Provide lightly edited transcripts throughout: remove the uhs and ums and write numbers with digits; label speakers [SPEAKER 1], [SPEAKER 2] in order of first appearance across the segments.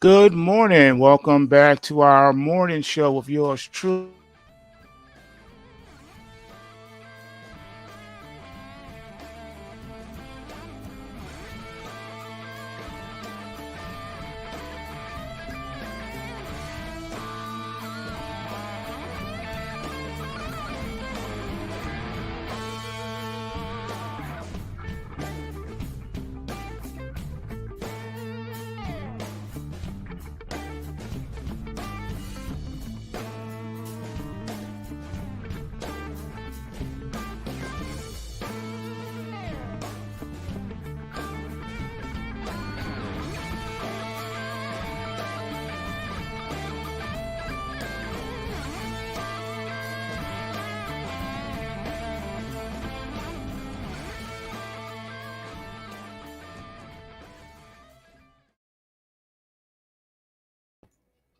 [SPEAKER 1] Good morning. Welcome back to our morning show with yours truly.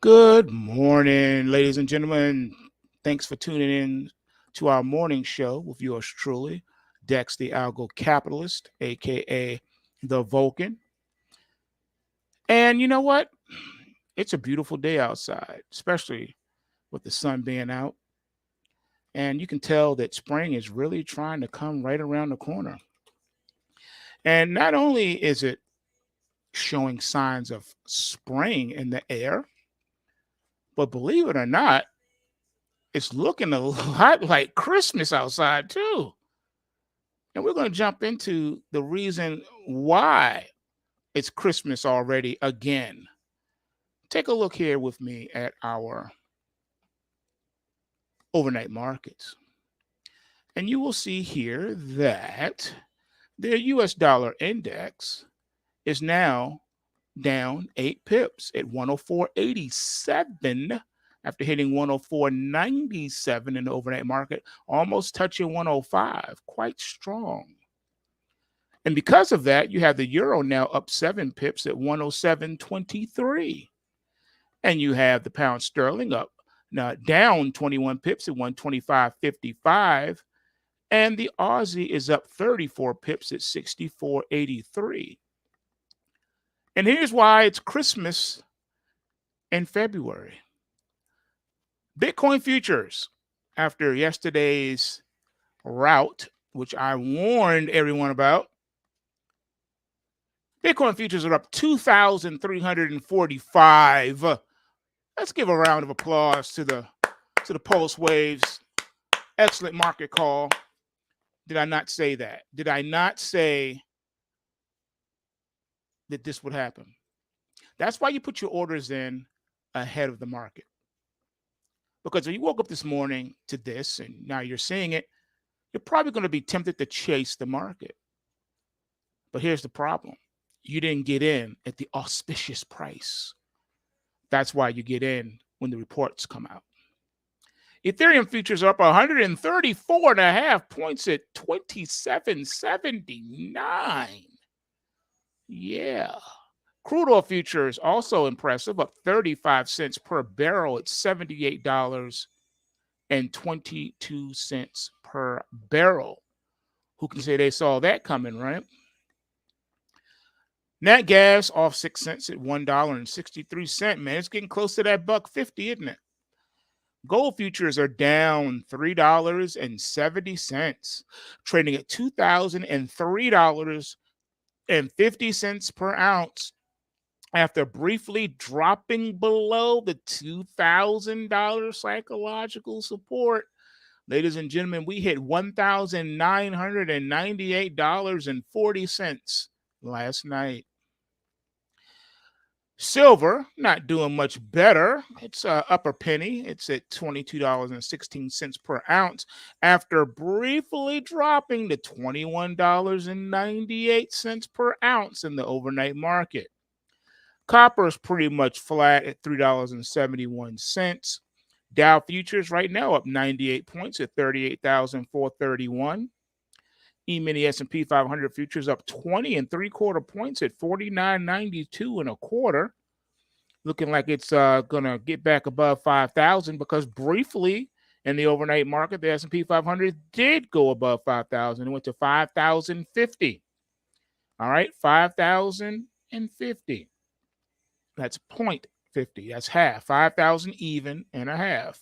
[SPEAKER 1] Good morning, ladies and gentlemen. Thanks for tuning in to our morning show with yours truly, Dex the ALGO Capitalist, aka the Vulcan. And you know what? It's a beautiful day outside, especially with the sun being out. And you can tell that spring is really trying to come right around the corner. And not only is it showing signs of spring in the air, but believe it or not, it's looking a lot like Christmas outside too. And we're going to jump into the reason why it's Christmas already again. Take a look here with me at our overnight markets. And you will see here that the US dollar index is now down 8 pips at 104.87 after hitting 104.97 in the overnight market, almost touching 105, quite strong. And because of that, you have the euro now up 7 pips at 107.23. And you have the pound sterling up now down 21 pips at 125.55. And the Aussie is up 34 pips at 64.83. And here's why it's Christmas in February. Bitcoin futures, after yesterday's rout, which I warned everyone about, Bitcoin futures are up 2,345. Let's give a round of applause to the Pulse Waves. Excellent market call. Did I not say that? Did I not say that this would happen? That's why you put your orders in ahead of the market. Because if you woke up this morning to this and now you're seeing it, you're probably going to be tempted to chase the market. But here's the problem. You didn't get in at the auspicious price. That's why you get in when the reports come out. Ethereum futures are up 134.5 points at 27.79. Yeah. Crude oil futures also impressive, up 35 cents per barrel at $78.22 per barrel. Who can say they saw that coming, right? Nat gas off 6 cents at $1.63. Man, it's getting close to that $1.50, isn't it? Gold futures are down $3.70, trading at $2,003.50 per ounce after briefly dropping below the $2,000 psychological support. Ladies and gentlemen, we hit $1,998.40 last night. Silver, not doing much better. It's up a penny. It's at $22.16 per ounce after briefly dropping to $21.98 per ounce in the overnight market. Copper is pretty much flat at $3.71. Dow futures right now up 98 points at 38,431. E-mini S&P 500 futures up 20 and 3/4 points at 49.92 and a quarter. Looking like it's going to get back above 5,000 because briefly in the overnight market, the S&P 500 did go above 5,000. It went to 5,050. All right, 5,050. That's 0.50. That's half. 5,000 even and a half.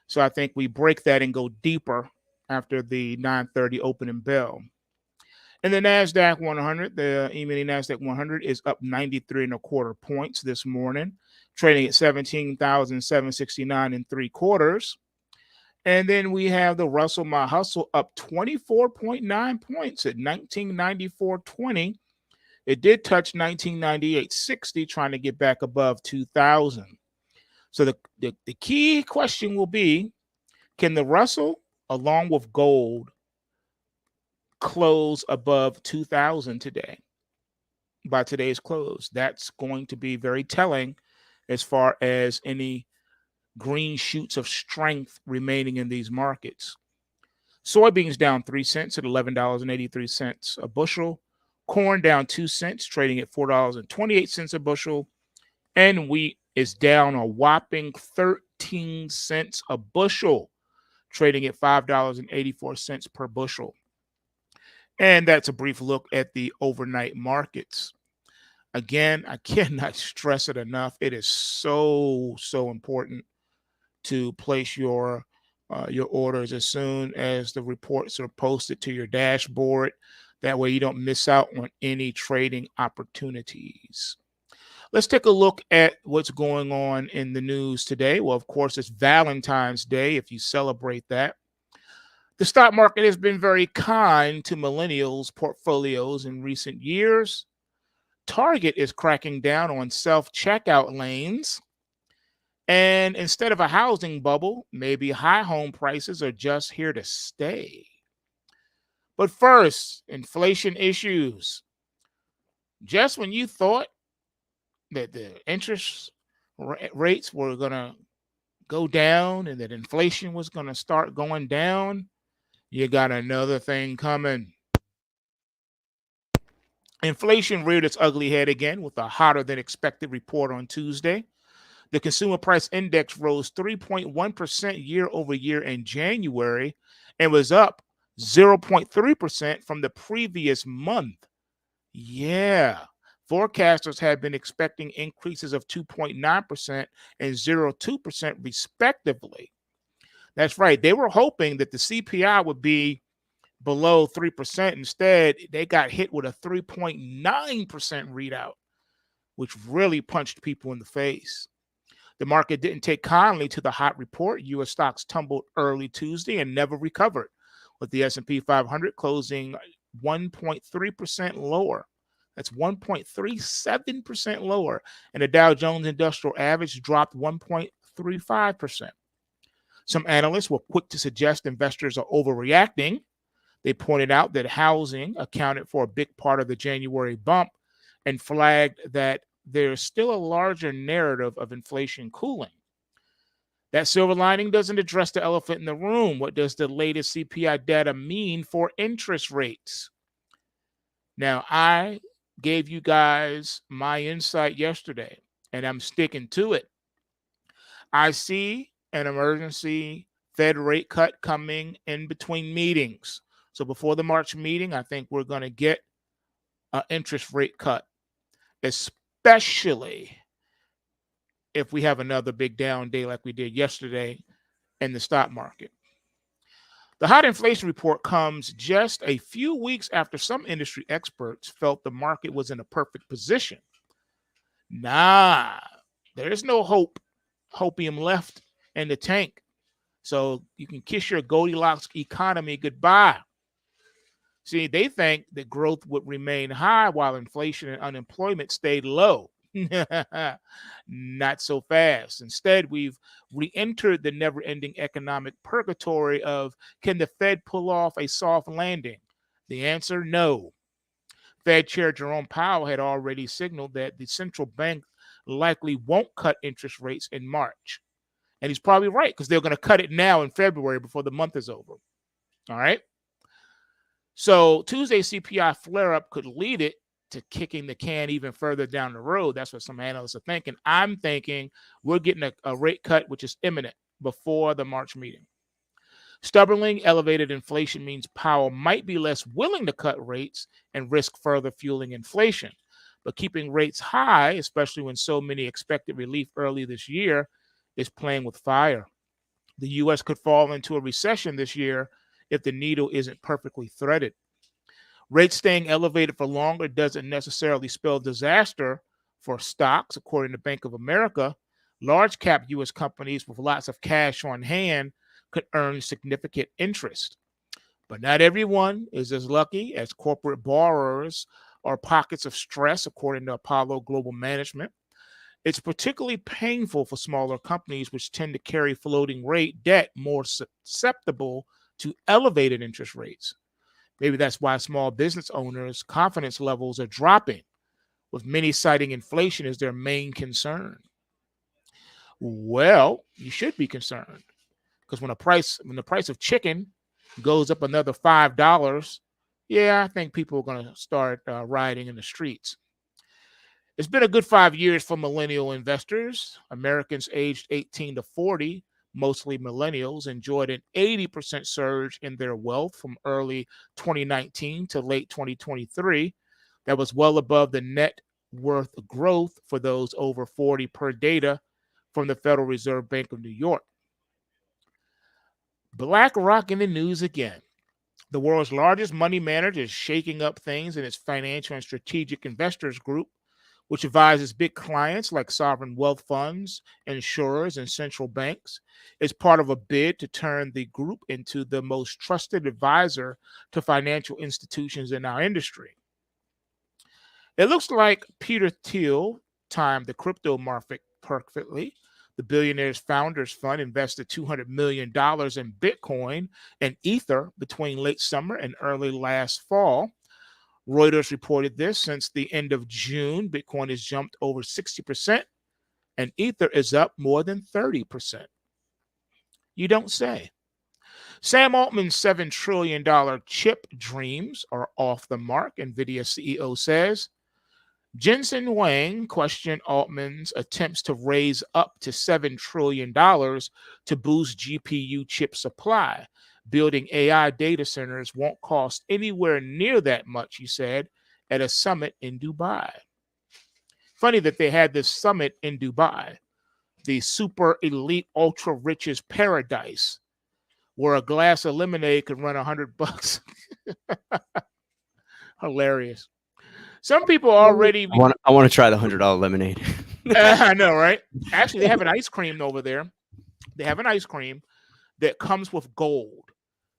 [SPEAKER 1] So I think we break that and go deeper after the 9:30 opening bell. And the NASDAQ 100, the E-mini NASDAQ 100 is up 93 and a quarter points this morning, trading at 17,769 and three quarters. And then we have the Russell My Hustle up 24.9 points at 1994.20. It did touch 1998.60, trying to get back above 2000. So the key question will be, can the Russell, along with gold, close above 2000 today by today's close? That's going to be very telling as far as any green shoots of strength remaining in these markets. Soybeans down 3 cents at $11.83 a bushel. Corn down 2 cents, trading at $4.28 a bushel. And wheat is down a whopping 13 cents a bushel, trading at $5.84 per bushel. And that's a brief look at the overnight markets. Again, I cannot stress it enough. It is so important to place your orders as soon as the reports are posted to your dashboard. That way you don't miss out on any trading opportunities. Let's take a look at what's going on in the news today. Well, of course, it's Valentine's Day, if you celebrate that. The stock market has been very kind to millennials' portfolios in recent years. Target is cracking down on self-checkout lanes. And instead of a housing bubble, maybe high home prices are just here to stay. But first, inflation issues. Just when you thought that the interest rates were going to go down and that inflation was going to start going down, you got another thing coming. Inflation reared its ugly head again with a hotter than expected report on Tuesday. The consumer price index rose 3.1% year over year in January and was up 0.3% from the previous month. Yeah. Forecasters had been expecting increases of 2.9% and 0.2% respectively. That's right. They were hoping that the CPI would be below 3%. Instead, they got hit with a 3.9% readout, which really punched people in the face. The market didn't take kindly to the hot report. U.S. stocks tumbled early Tuesday and never recovered, with the S&P 500 closing 1.3% lower. That's 1.37% lower. And the Dow Jones Industrial Average dropped 1.35%. Some analysts were quick to suggest investors are overreacting. They pointed out that housing accounted for a big part of the January bump and flagged that there's still a larger narrative of inflation cooling. That silver lining doesn't address the elephant in the room. What does the latest CPI data mean for interest rates? Now, I gave you guys my insight yesterday, and I'm sticking to it. I see an emergency Fed rate cut coming in between meetings. So before the March meeting, I think we're going to get an interest rate cut, especially if we have another big down day like we did yesterday in the stock market. The hot inflation report comes just a few weeks after some industry experts felt the market was in a perfect position. Nah, there's no hopium left in the tank. So you can kiss your Goldilocks economy goodbye. See, they think that growth would remain high while inflation and unemployment stayed low. Not so fast. Instead, we've re-entered the never-ending economic purgatory of, can the Fed pull off a soft landing? The answer, no. Fed Chair Jerome Powell had already signaled that the central bank likely won't cut interest rates in March. And he's probably right, because they're going to cut it now in February before the month is over. All right? So Tuesday's CPI flare-up could lead it to kicking the can even further down the road. That's what some analysts are thinking. I'm thinking we're getting a rate cut which is imminent before the March meeting. Stubbornly elevated inflation means Powell might be less willing to cut rates and risk further fueling inflation. But keeping rates high, especially when so many expected relief early this year, is playing with fire. The U.S. could fall into a recession this year if the needle isn't perfectly threaded. Rates staying elevated for longer doesn't necessarily spell disaster for stocks, according to Bank of America. Large cap U.S. companies with lots of cash on hand could earn significant interest. But not everyone is as lucky as corporate borrowers or pockets of stress, according to Apollo Global Management. It's particularly painful for smaller companies, which tend to carry floating rate debt more susceptible to elevated interest rates. Maybe that's why small business owners' confidence levels are dropping, with many citing inflation as their main concern. Well, you should be concerned because when the price of chicken goes up another $5, yeah, I think people are going to start rioting in the streets. It's been a good 5 years for millennial investors. Americans aged 18 to 40, mostly millennials, enjoyed an 80% surge in their wealth from early 2019 to late 2023. That was well above the net worth growth for those over 40 per data from the Federal Reserve Bank of New York. BlackRock in the news again. The world's largest money manager is shaking up things in its financial and strategic investors group, which advises big clients like sovereign wealth funds, insurers, and central banks. It's part of a bid to turn the group into the most trusted advisor to financial institutions in our industry. It looks like Peter Thiel timed the crypto market perfectly. The Billionaires Founders Fund invested $200 million in Bitcoin and Ether between late summer and early last fall. Reuters reported this. Since the end of June, Bitcoin has jumped over 60%, and Ether is up more than 30%. You don't say. Sam Altman's $7 trillion chip dreams are off the mark, NVIDIA CEO says. Jensen Huang questioned Altman's attempts to raise up to $7 trillion to boost GPU chip supply. Building AI data centers won't cost anywhere near that much, he said, at a summit in Dubai. Funny that they had this summit in Dubai, the super elite ultra riches paradise, where a glass of lemonade could run $100. Hilarious. Some people already.
[SPEAKER 2] I want to try the $100 lemonade.
[SPEAKER 1] I know, right? Actually, they have an ice cream over there. They have an ice cream that comes with gold.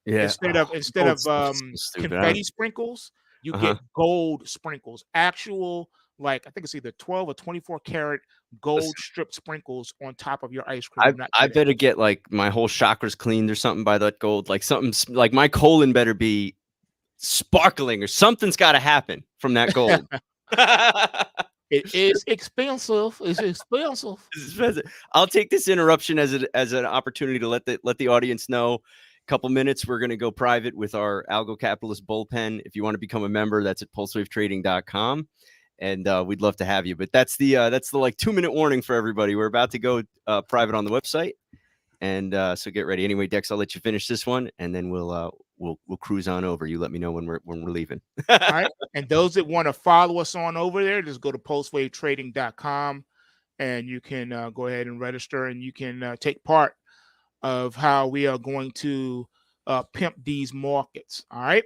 [SPEAKER 2] Yeah.
[SPEAKER 1] Instead of confetti sprinkles, you get gold sprinkles. Actual, like I think it's either 12 or 24 karat gold strip sprinkles on top of your ice cream.
[SPEAKER 2] I better get like my whole chakras cleaned or something by that gold. Like something like my colon better be sparkling or something's got to happen from that gold.
[SPEAKER 1] It is expensive. It's expensive.
[SPEAKER 2] I'll take this interruption as an opportunity to let the audience know. A couple minutes, we're going to go private with our Algo Capitalist Bullpen. If you want to become a member, that's at pulsewavetrading.com. And we'd love to have you. But that's the like 2-minute warning for everybody. We're about to go private on the website. And so get ready. Anyway, Dex, I'll let you finish this one, and then we'll cruise on over. You let me know when we're leaving.
[SPEAKER 1] All right. And those that want to follow us on over there, just go to pulsewavetrading.com, and you can go ahead and register, and you can take part of how we are going to pimp these markets. All right.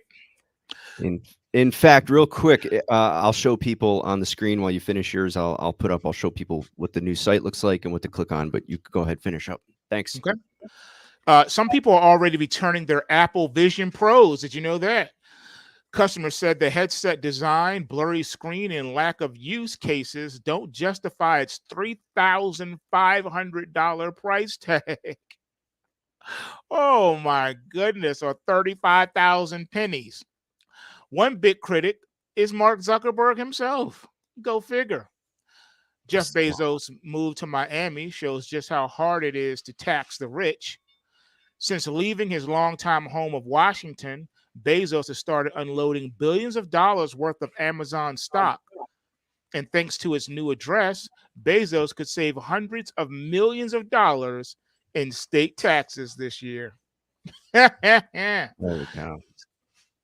[SPEAKER 2] In fact, real quick, I'll show people on the screen while you finish yours. I'll show people what the new site looks like and what to click on. But you go ahead, finish up. Thanks.
[SPEAKER 1] Okay. Some people are already returning their Apple Vision Pros. Did you know that? Customers said the headset design, blurry screen, and lack of use cases don't justify its $3,500 price tag. Oh my goodness, or 35,000 pennies. One big critic is Mark Zuckerberg himself. Go figure. Jeff Bezos' move to Miami shows just how hard it is to tax the rich. Since leaving his longtime home of Washington, Bezos has started unloading billions of dollars worth of Amazon stock. And thanks to his new address, Bezos could save hundreds of millions of dollars in state taxes this year.
[SPEAKER 2] There we go.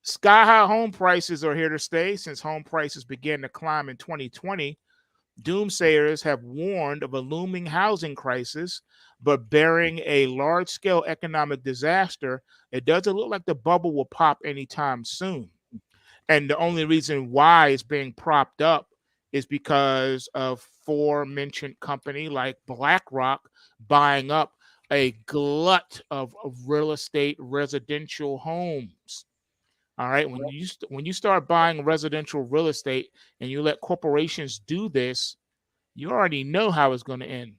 [SPEAKER 1] Sky-high home prices are here to stay. Since home prices began to climb in 2020, doomsayers have warned of a looming housing crisis, but bearing a large-scale economic disaster, it doesn't look like the bubble will pop anytime soon. And the only reason why it's being propped up is because of aforementioned company like BlackRock buying up a glut of real estate residential homes. All right, when you start buying residential real estate and you let corporations do this, you already know how it's going to end.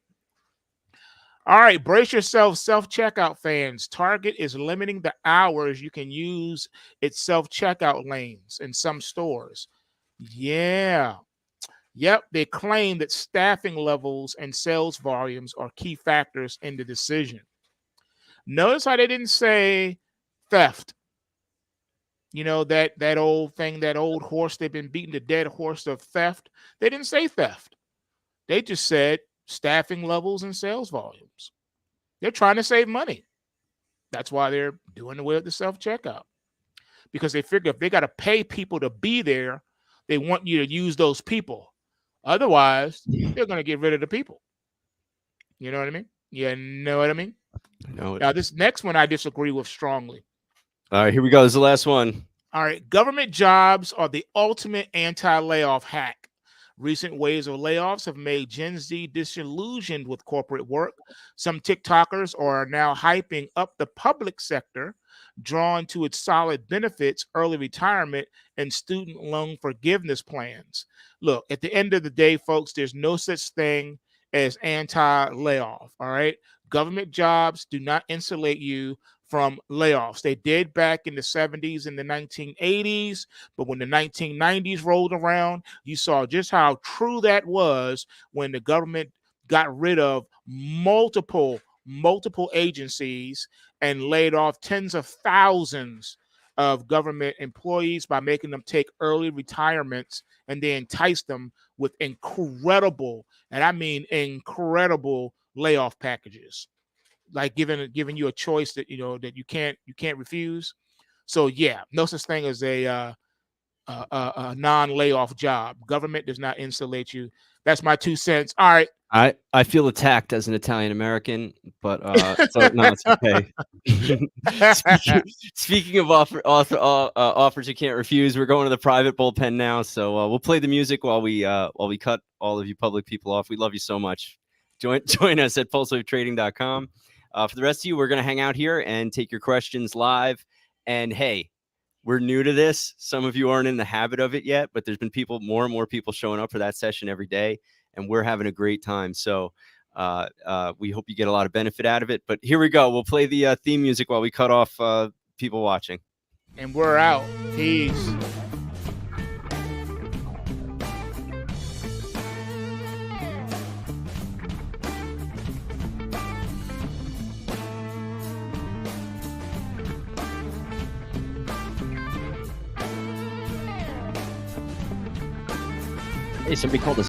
[SPEAKER 1] All right, brace yourself, self-checkout fans. Target is limiting the hours you can use its self-checkout lanes in some stores. Yeah. Yep, they claim that staffing levels and sales volumes are key factors in the decision. Notice how they didn't say theft. You know, that old thing, that old horse they've been beating, the dead horse of theft. They didn't say theft. They just said staffing levels and sales volumes. They're trying to save money. That's why they're doing away with the self-checkout. Because they figure if they got to pay people to be there, they want you to use those people. Otherwise, they're going to get rid of the people. You know what I mean? You know what I mean?
[SPEAKER 2] No.
[SPEAKER 1] Now, this next one I disagree with strongly.
[SPEAKER 2] All right, here we go. This is the last one.
[SPEAKER 1] All right. Government jobs are the ultimate anti-layoff hack. Recent waves of layoffs have made Gen Z disillusioned with corporate work. Some TikTokers are now hyping up the public sector, drawn to its solid benefits, early retirement, and student loan forgiveness plans. Look, at the end of the day, folks, there's no such thing as anti-layoff, all right? Government jobs do not insulate you from layoffs. They did back in the 70s and the 1980s, but when the 1990s rolled around, you saw just how true that was when the government got rid of multiple agencies and laid off tens of thousands of government employees by making them take early retirements, and they enticed them with incredible, and I mean incredible, layoff packages, like giving you a choice that that you can't refuse. So yeah, no such thing as a non-layoff job. Government does not insulate you. That's my 2 cents. All right.
[SPEAKER 2] I feel attacked as an Italian American, but so no, it's okay. Speaking of offers you can't refuse, we're going to the private bullpen now. So we'll play the music while we cut all of you public people off. We love you so much. Join us at pulsewavetrading.com. For the rest of you, we're going to hang out here and take your questions live. And hey, we're new to this. Some of you aren't in the habit of it yet, but there's been more and more people showing up for that session every day, and we're having a great time. So we hope you get a lot of benefit out of it. But here we go. We'll play the theme music while we cut off people watching.
[SPEAKER 1] And we're out. Peace.
[SPEAKER 2] Hey, somebody called us